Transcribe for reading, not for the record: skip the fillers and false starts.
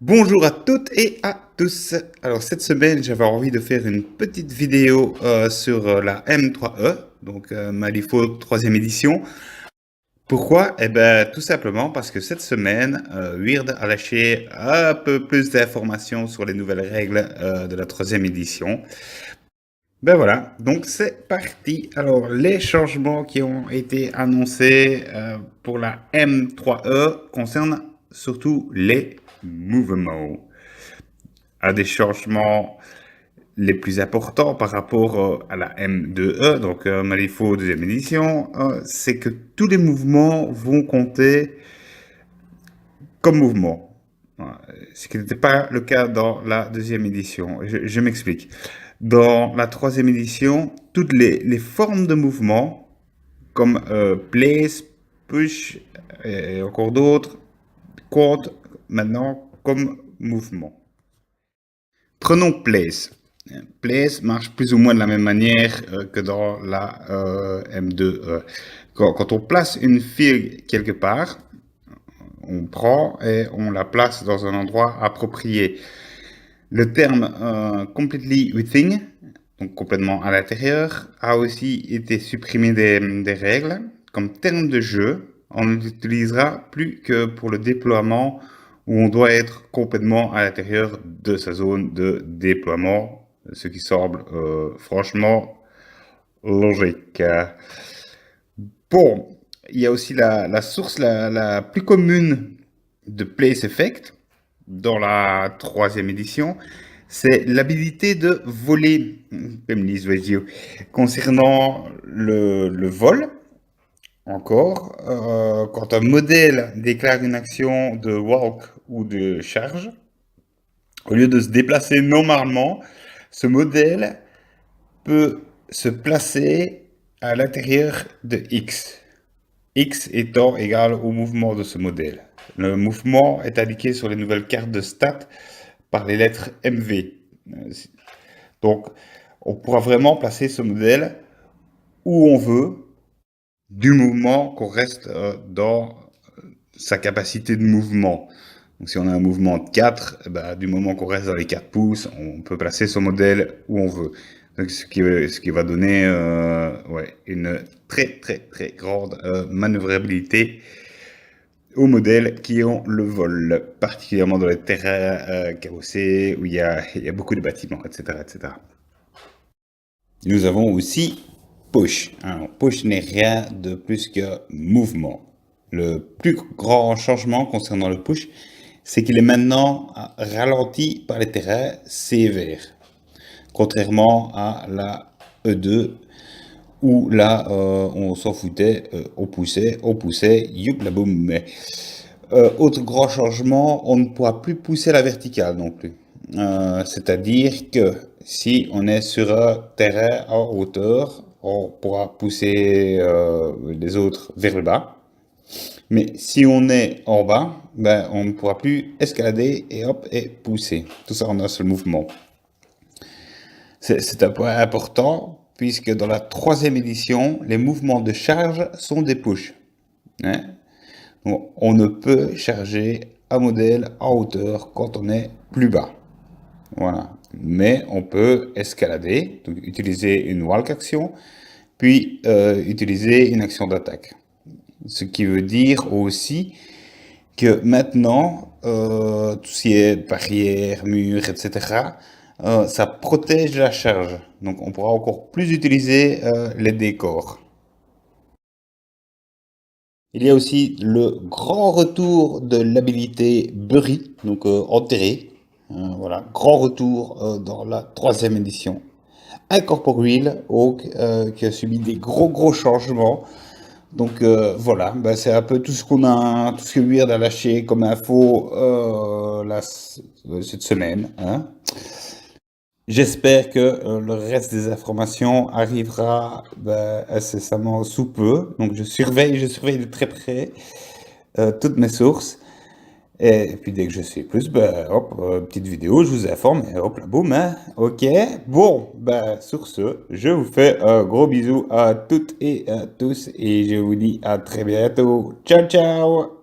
Bonjour à toutes et à tous. Alors cette semaine, j'avais envie de faire une petite vidéo sur la M3E, donc Malifaux troisième édition. Pourquoi? Eh ben tout simplement parce que cette semaine, Weird a lâché un peu plus d'informations sur les nouvelles règles de la troisième édition. Ben voilà, donc c'est parti. Alors les changements qui ont été annoncés pour la M3E concernent surtout les mouvements. Un des changements les plus importants par rapport à la M2E, donc Malifaux deuxième édition, c'est que tous les mouvements vont compter comme mouvement. Ce qui n'était pas le cas dans la deuxième édition. Je m'explique. Dans la troisième édition, toutes les formes de mouvement, comme place, push et encore d'autres, comptent maintenant comme mouvement. Prenons Place. Place marche plus ou moins de la même manière que dans la M2. Quand on place une file quelque part, on prend et on la place dans un endroit approprié. Le terme completely within, donc complètement à l'intérieur, a aussi été supprimé des règles. Comme terme de jeu, on ne l'utilisera plus que pour le déploiement où on doit être complètement à l'intérieur de sa zone de déploiement, ce qui semble franchement logique. Bon, il y a aussi la source la plus commune de Place Effect dans la troisième édition, c'est l'habilité de voler. Concernant le vol, encore, quand un modèle déclare une action de walk ou de charge, au lieu de se déplacer normalement, ce modèle peut se placer à l'intérieur de X. X étant égal au mouvement de ce modèle. Le mouvement est indiqué sur les nouvelles cartes de stats par les lettres MV. Donc, on pourra vraiment placer ce modèle où on veut, du mouvement qu'on reste dans sa capacité de mouvement. Donc, si on a un mouvement de 4, bah, du moment qu'on reste dans les 4 pouces, on peut placer son modèle où on veut. Donc, ce qui va donner ouais, une très grande manœuvrabilité aux modèles qui ont le vol, particulièrement dans les terrains cabossés où il y a beaucoup de bâtiments, etc., etc. Nous avons aussi push. Alors, push n'est rien de plus que mouvement. Le plus grand changement concernant le push, c'est qu'il est maintenant ralenti par les terrains sévères. Contrairement à la E2, où là, on s'en foutait, on poussait, youp la boum. Autre grand changement, on ne pourra plus pousser la verticale non plus. C'est-à-dire que si on est sur un terrain en hauteur, on pourra pousser les autres vers le bas. Mais si on est en bas, ben, on ne pourra plus escalader et hop, et pousser. Tout ça en un seul mouvement. C'est un point important puisque dans la troisième édition, les mouvements de charge sont des push. Hein? Donc, on ne peut charger un modèle en hauteur quand on est plus bas. Voilà. Mais on peut escalader, donc utiliser une walk action, puis utiliser une action d'attaque. Ce qui veut dire aussi que maintenant, tout ce qui est barrière, mur, etc., ça protège la charge. Donc on pourra encore plus utiliser les décors. Il y a aussi le grand retour de l'habilité Bury, donc enterré. Voilà, grand retour dans la troisième édition. Incorporeal, Oak, qui a subi des gros changements. Donc voilà, bah, c'est un peu tout ce qu'on a, tout ce que Weird a lâché comme info cette semaine. Hein. J'espère que le reste des informations arrivera bah, incessamment sous peu. Donc je surveille de très près toutes mes sources. Et puis dès que je sais plus, bah, hop, petite vidéo, je vous informe, et hop, là, boum, hein, ok. Bon, bah, sur ce, je vous fais un gros bisou à toutes et à tous, et je vous dis à très bientôt. Ciao, ciao!